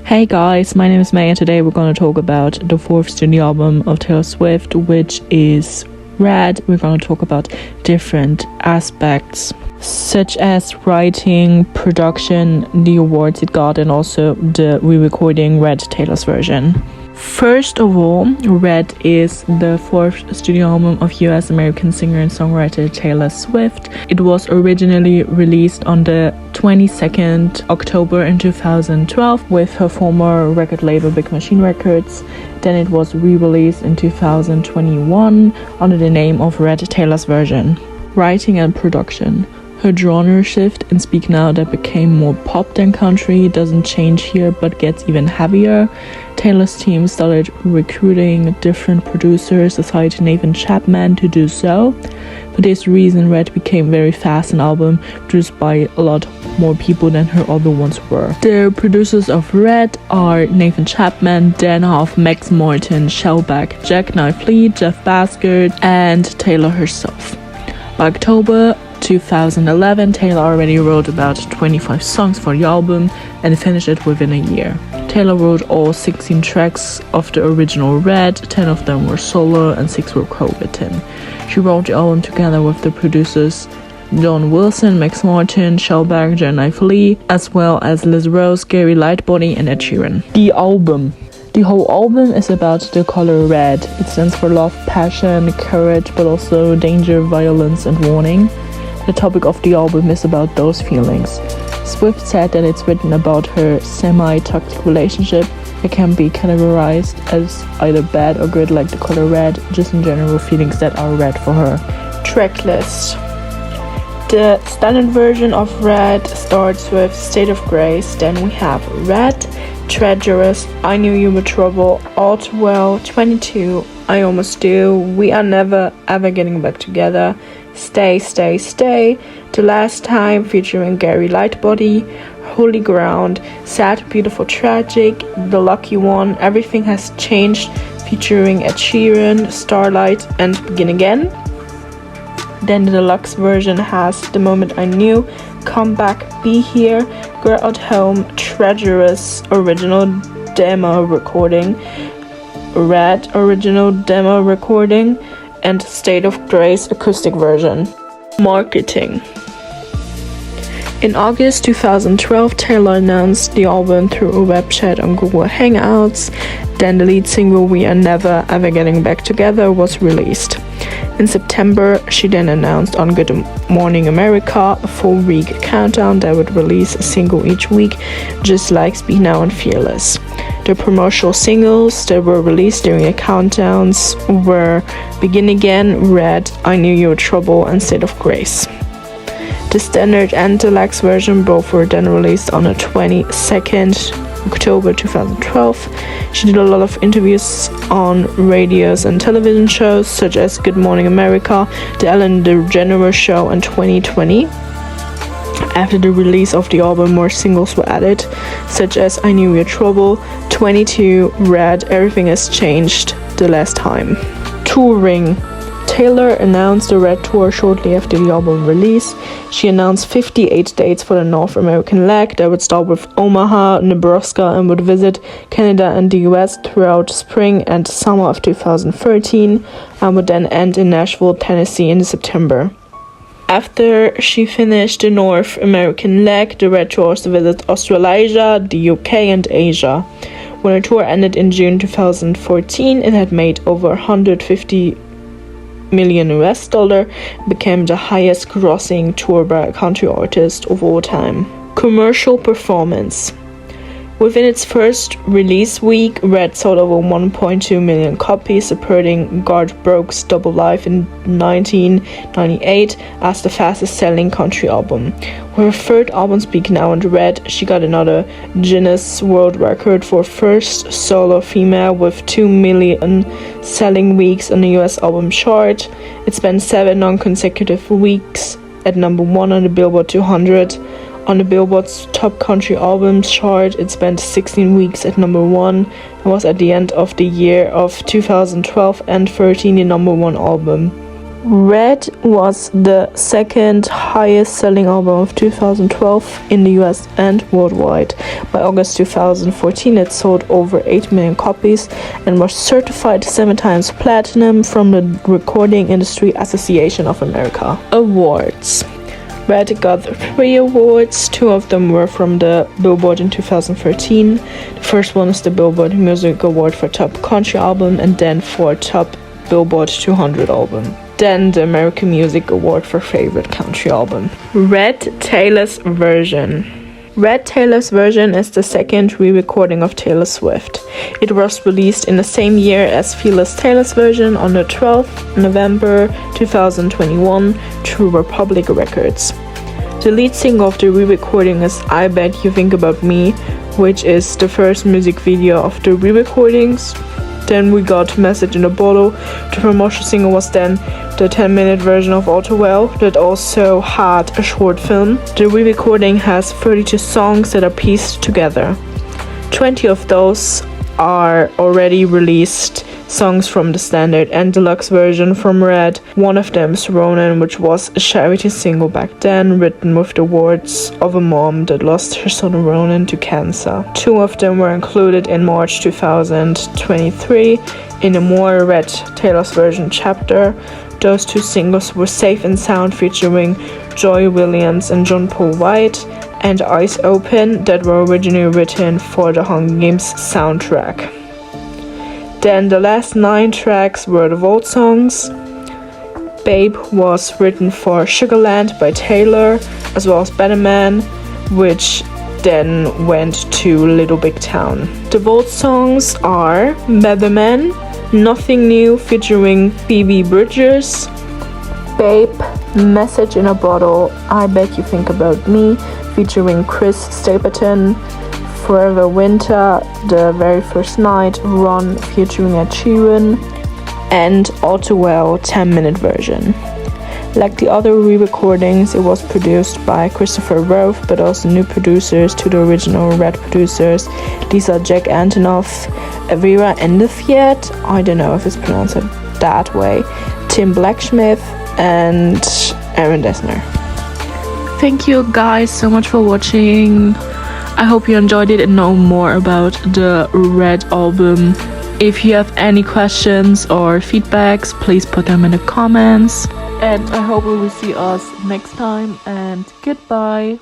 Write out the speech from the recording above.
Hey guys, my name is May and today we're going to talk about the fourth studio album of Taylor Swift, which is Red. We're going to talk about different aspects such as writing, production, the awards it got, and also the re-recording Red Taylor's version. First of all, Red is the fourth studio album of US American singer and songwriter Taylor Swift. It was originally released on the 22nd October in 2012 with her former record label Big Machine Records. Then it was re-released in 2021 under the name of Red Taylor's version. Writing and production. Her genre shift in Speak Now that became more pop than country doesn't change here but gets even heavier. Taylor's team started recruiting different producers aside Nathan Chapman to do so. For this reason, Red became very fast an album produced by a lot more people than her other ones were. The producers of Red are Nathan Chapman, Dan Hoff, Max Martin, Shellback, Jack Knife Lee, Jeff Bhasker, and Taylor herself. By October 2011, Taylor already wrote about 25 songs for the album and finished it within a year. Taylor wrote all 16 tracks of the original Red, 10 of them were solo and 6 were co-written. She wrote the album together with the producers John Wilson, Max Martin, Shellback, Jan Knife Lee, as well as Liz Rose, Gary Lightbody, and Ed Sheeran. The whole album is about the color red. It stands for love, passion, courage, but also danger, violence, and warning. The topic of the album is about those feelings. Swift said that it's written about her semi-toxic relationship. It can be categorized as either bad or good, like the color red, just in general feelings that are red for her. Tracklist. The standard version of Red starts with State of Grace, then we have Red, Treacherous, I Knew You Were Trouble, All Too Well, 22, I Almost Do, We Are Never Ever Getting Back Together, Stay, Stay, Stay, The Last Time featuring Gary Lightbody, Holy Ground, Sad, Beautiful, Tragic, The Lucky One, Everything Has Changed featuring Ed Sheeran, Starlight, and Begin Again. Then the deluxe version has The Moment I Knew, Come Back, Be Here, Girl at Home, Treacherous original demo recording, Red original demo recording, and State of Grace acoustic version. Marketing. In August 2012, Taylor announced the album through a web chat on Google Hangouts. Then the lead single We Are Never Ever Getting Back Together was released. In September, she then announced on Good Morning America a 4-week countdown that would release a single each week, just like Speak Now and Fearless. The promotional singles that were released during the countdowns were Begin Again, Red, I Knew You Were Trouble, and State of Grace. The standard and deluxe version both were then released on the 22nd October 2012. She did a lot of interviews on radios and television shows such as Good Morning America, The Ellen DeGeneres Show, and 2020. After the release of the album, more singles were added, such as I Knew You Were Trouble, 22, Red, Everything Has Changed, The Last Time. Touring. Taylor announced the Red Tour shortly after the album release. She announced 58 dates for the North American leg that would start with Omaha, Nebraska, and would visit Canada and the US throughout spring and summer of 2013, and would then end in Nashville, Tennessee in September. After she finished the North American leg, the Red Tour also visited Australasia, the UK, and Asia. When the tour ended in June 2014, it had made over $150 million and became the highest grossing tour by a country artist of all time. Commercial performance. Within its first release week, Red sold over 1.2 million copies, supporting Garth Brooks' Double Life in 1998 as the fastest selling country album. With her third album Speak Now and Red, she got another Guinness World Record for first solo female with 2 million selling weeks on the US album chart. It spent 7 non-consecutive weeks at number 1 on the Billboard 200. On the Billboard's Top Country Albums chart, it spent 16 weeks at number 1 and was at the end of the year of 2012 and 13 the number 1 album. Red was the second highest selling album of 2012 in the US and worldwide. By August 2014, it sold over 8 million copies and was certified 7 times platinum from the Recording Industry Association of America. Awards. Red got 3 awards. 2 of them were from the Billboard in 2013. The first one is the Billboard Music Award for Top Country Album, and then for Top Billboard 200 Album. Then the American Music Award for Favorite Country Album. Red Taylor's Version. Red Taylor's Version is the second re-recording of Taylor Swift. It was released in the same year as Fearless Taylor's Version on the 12th November 2021 through Republic Records. The lead single of the re-recording is I Bet You Think About Me, which is the first music video of the re-recordings. Then we got Message in a Bottle. The promotional single was then the 10-minute version of All Too Well that also had a short film. The re-recording has 32 songs that are pieced together. 20 of those are already released songs from the standard and deluxe version from Red. One of them is Ronan, which was a charity single back then, written with the words of a mom that lost her son Ronan to cancer. 2 of them were included in March 2023 in a more Red Taylor's Version chapter. Those 2 singles were Safe and Sound featuring Joy Williams and John Paul White, and Eyes Open, that were originally written for the Hunger Games soundtrack. Then the last 9 tracks were the Vault songs. Babe was written for Sugarland by Taylor, as well as Better Man, which then went to Little Big Town. The Vault songs are Better Man, Nothing New featuring Phoebe Bridgers, Babe, Message in a Bottle, I Bet You Think About Me featuring Chris Stapleton, Forever Winter, The Very First Night, Run featuring Ed Sheeran, and All Too Well 10-minute version. Like the other re-recordings, it was produced by Christopher Roth, but also new producers to the original Red producers. These are Jack Antonoff, Avira Endefjord, I don't know if it's pronounced that way, Tim Blacksmith, and Aaron Dessner. Thank you guys so much for watching. I hope you enjoyed it and know more about the Red album. If you have any questions or feedbacks, please put them in the comments. And I hope we will see us next time, and goodbye.